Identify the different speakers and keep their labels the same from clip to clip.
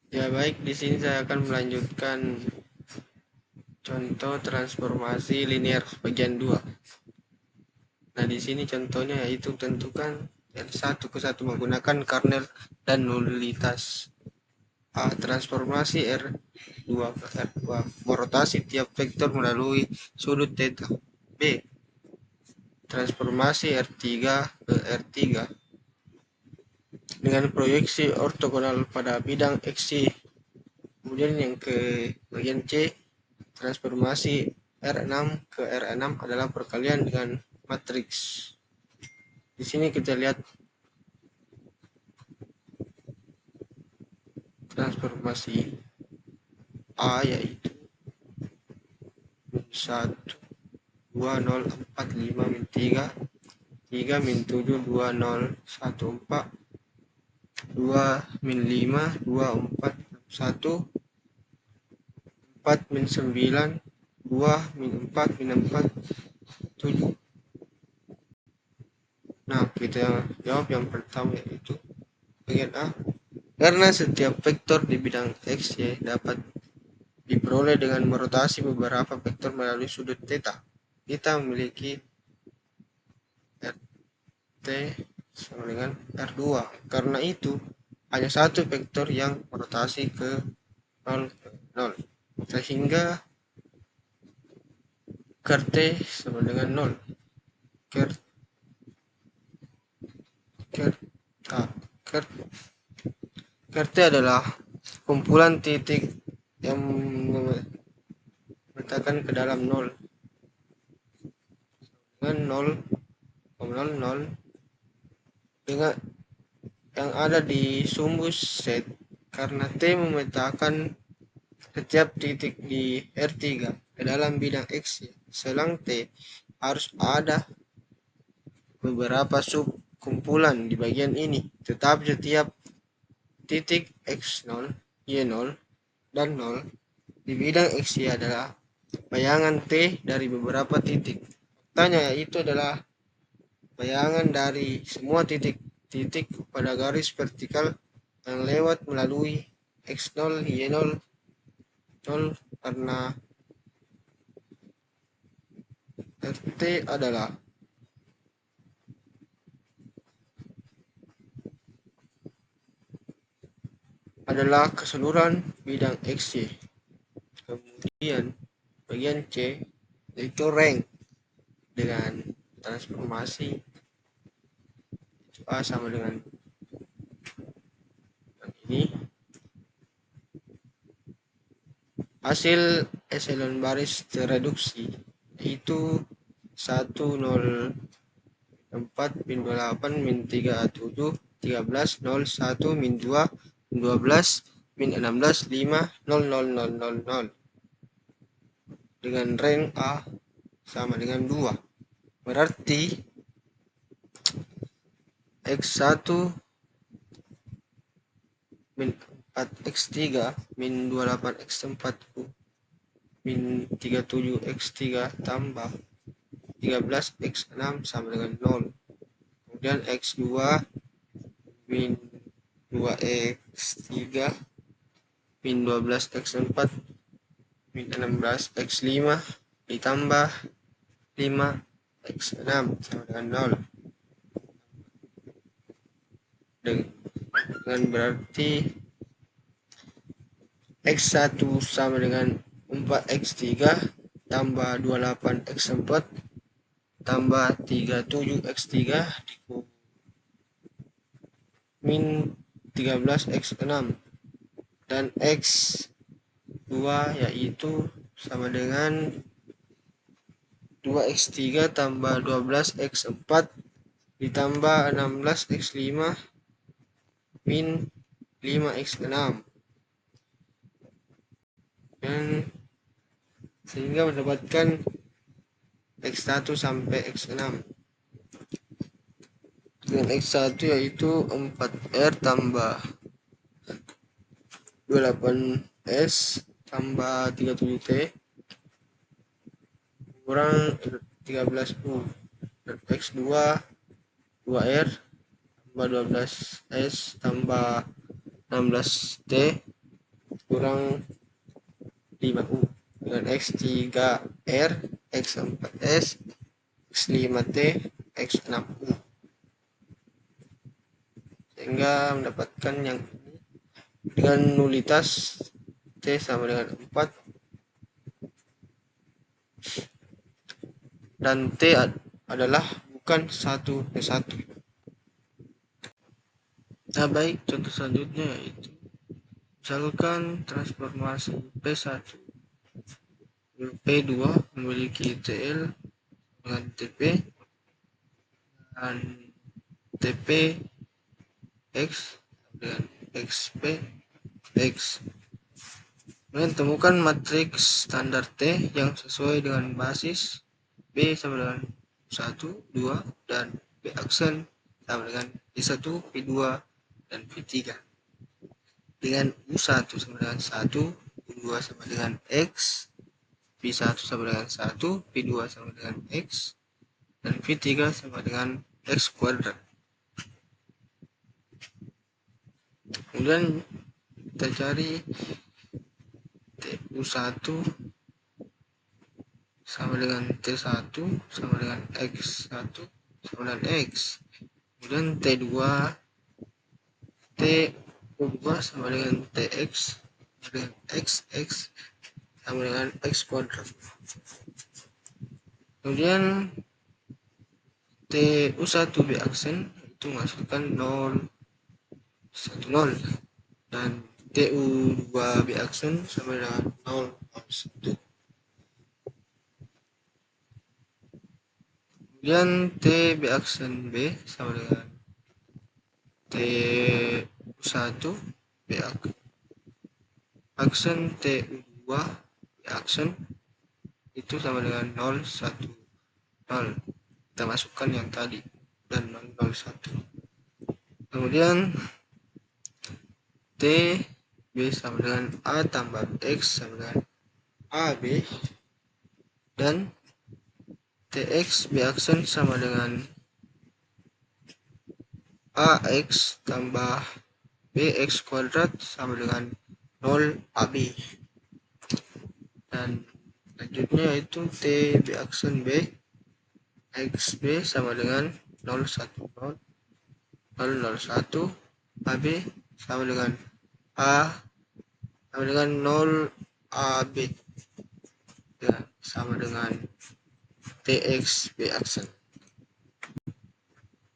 Speaker 1: Ya baik, di sini saya akan melanjutkan contoh transformasi linear bagian 2. Nah, di sini contohnya yaitu tentukan R1 ke 1 menggunakan kernel dan nulitas. A. Transformasi R2 ke R2 merotasi tiap vektor melalui sudut theta. B. Transformasi R3 ke R3 dengan proyeksi ortogonal pada bidang XY. Kemudian yang ke bagian C, transformasi R6 ke R6 adalah perkalian dengan matriks. Di sini kita lihat transformasi A yaitu 1 2 0 4 5 min 3 3 min 7 2 0 1 4 2 min 5 2 4 1 4 min 9 2 min 4 min 4 7. Nah, kita jawab yang pertama yaitu bagian A. Karena setiap vektor di bidang X, Y dapat diperoleh dengan merotasi beberapa vektor melalui sudut theta. Kita memiliki RT sama dengan R2. Karena itu, hanya satu vektor yang merotasi ke 0 ke 0. Sehingga ker T sama dengan 0. Ker ker A ker ker T adalah kumpulan titik yang memetakan ke dalam 0 dengan 0, 0, 0 dengan yang ada di sumbu set karena T memetakan setiap titik di R3 ke dalam bidang X. Selang T harus ada beberapa subkumpulan di bagian ini, tetapi setiap titik X0, Y0, dan 0 di bidang XY adalah bayangan T dari beberapa titik. Faktanya yaitu adalah bayangan dari semua titik-titik pada garis vertikal yang lewat melalui X0, Y0, 0 karena RT adalah keseluruhan bidang XY. Kemudian bagian C yaitu rank dengan transformasi A sama dengan ini. Hasil echelon baris terreduksi yaitu 104 min 28 min 37 13 01 min 2 min 12 min 16 5 0 0 0 0 0 dengan rank A sama dengan 2. Berarti X1 min 4 X3 min 28 X4 min 37 X3 tambah 13 X6 sama dengan 0. Kemudian X2 min 2 X3 min 12 X4 min 16 X5 ditambah 5 X6 sama dengan 0. Dengan berarti X1 sama dengan 4X3 tambah 28X4 tambah 37X3 min 13X6 dan X2 yaitu sama dengan 2X3 tambah 12X4 ditambah 16X5 min 5X6 dan sehingga mendapatkan X1 sampai X6. Dengan X1 yaitu 4R tambah 28S tambah 37T kurang 13U dan X2 2R tambah 12S tambah 16T kurang 5U dengan X3R, X4S, X5T, X6U, sehingga mendapatkan yang dengan nulitas T sama dengan 4 dan T adalah bukan 1 ke 1. Nah, baik, contoh selanjutnya yaitu misalkan transformasi P1 P2 memiliki TL dengan TP dan TP X dengan XP X. Kemudian temukan matriks standar T yang sesuai dengan basis B sama dengan 1, 2, dan B aksen sama dengan P1, P2, dan P3. Dengan U1 sama dengan 1, U2 sama dengan X, P1 sama dengan 1, P2 sama dengan X, dan P3 sama dengan X kuadrat. Kemudian kita cari U1 sama dengan T1 sama dengan X1 sama dengan X. Kemudian T2 sama dengan TX sama dengan XX sama dengan X kuadrat. Kemudian TU1 B aksen itu masukkan 0, 1, 0, dan TU2 B aksen sama dengan 0, 0, 1. Kemudian TB aksen B sama dengan TU1 B aksen TU2 B aksen itu sama dengan 0, 1, 0. Kita masukkan yang tadi dan 0, 0, 1. Kemudian T B sama dengan A tambah X sama dengan AB, dan TX B aksen sama dengan AX tambah BX kuadrat sama dengan 0 AB. Dan selanjutnya yaitu T B aksen B XB sama dengan 0, 1, 0, 0, 0, 1, AB sama dengan A sama dengan 0 AB, ya, sama dengan TX B aksen.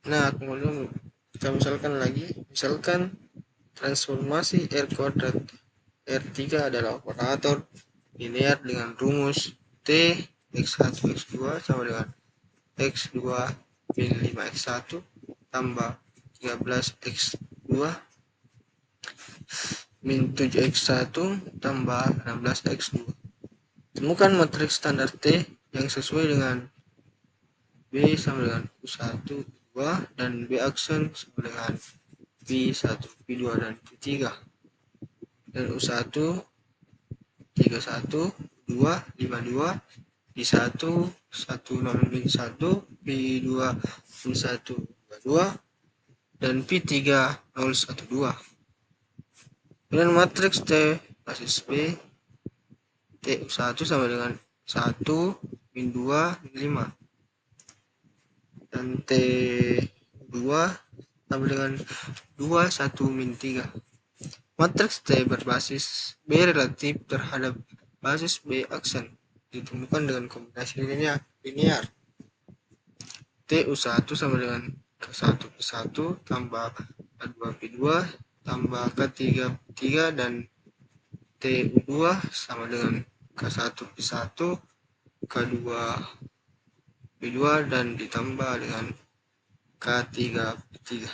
Speaker 1: Nah, kemudian kita misalkan transformasi R kuadrat R3 adalah operator linear dengan rumus T X1 X2 sama dengan X2 min 5 X1 tambah 13 X2 min 7 X1 tambah 16 X2. Temukan matriks standar T yang sesuai dengan B sama dengan U1, 2, dan B aksen sama dengan P1, P2, dan P3. Dan U1, 31, 2, 52, P1, 10 min 1, P2, min 1, 2, dan P3, 0, 1, 2. Kemudian matriks T basis B, T1 sama dengan 1, min 2, min 5. Dan T2 sama dengan 2, 1, min 3. Matriks T berbasis B relatif terhadap basis B aksen ditemukan dengan kombinasi linear. TU1 sama dengan K1 P1 tambah K2 P2 tambah K3 P3 dan TU2 sama dengan K1 P1 K2 P2 dan ditambah dengan K3 P3.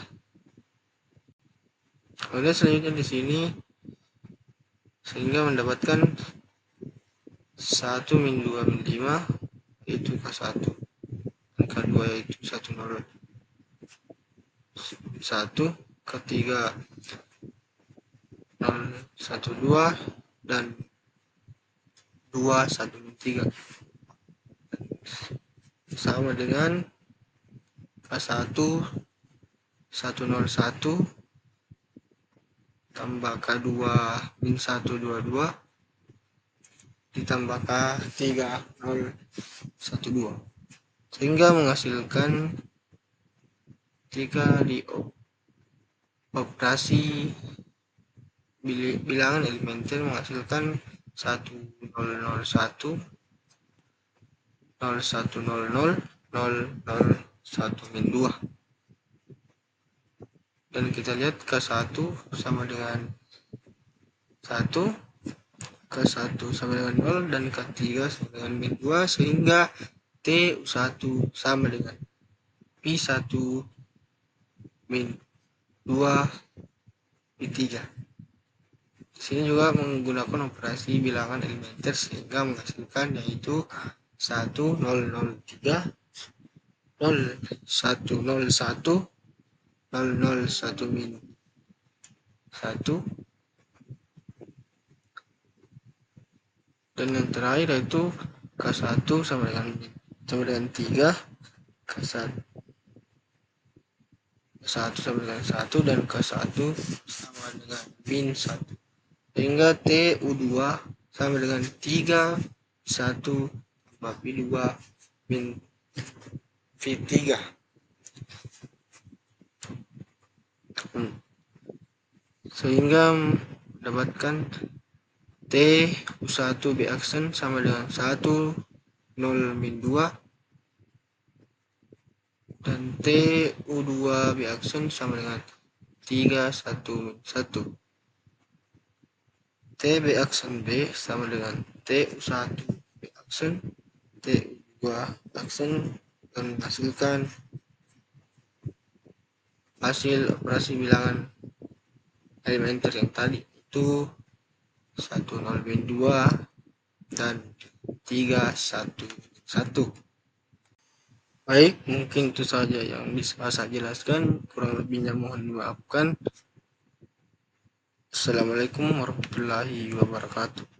Speaker 1: Kemudian selanjutnya di sini sehingga mendapatkan 1 min 2 min 5 yaitu K1 dan K2 yaitu 1, 0, 1, K3 0, 1, 2, dan 2, 1, min 3 sama dengan K1 1, 0, 1, tambah K2 min 1, 22 ditambah K3 0, 1, 2 sehingga menghasilkan jika dioperasi bilangan elementer menghasilkan 1001 0100 001 min 2 dan kita lihat K1 sama dengan 1, K1 sama dengan 0 dan K3 sama dengan min 2 sehingga T1 sama dengan P1 min 2 P3. Di sini juga menggunakan operasi bilangan elementer sehingga menghasilkan yaitu 1003 0101 001 min 1 dan yang terakhir yaitu K1 sama dengan 3, K1 sama dengan 1 dan K1 sama dengan min 1 sehingga TU2 sama dengan 3 1 tambah P2 min V3 sehingga mendapatkan T1 B aksen sama dengan 1 0 min 2 dan TU2 B aksen sama dengan 3 1 min 1. TB aksen B sama dengan TU1 B aksen TU2 aksen dan menghasilkan hasil operasi bilangan elementer yang tadi itu 10 min 2 dan 3 1 1. Baik, mungkin itu saja yang bisa saya jelaskan, kurang lebihnya mohon dimaafkan. Assalamualaikum warahmatullahi wabarakatuh.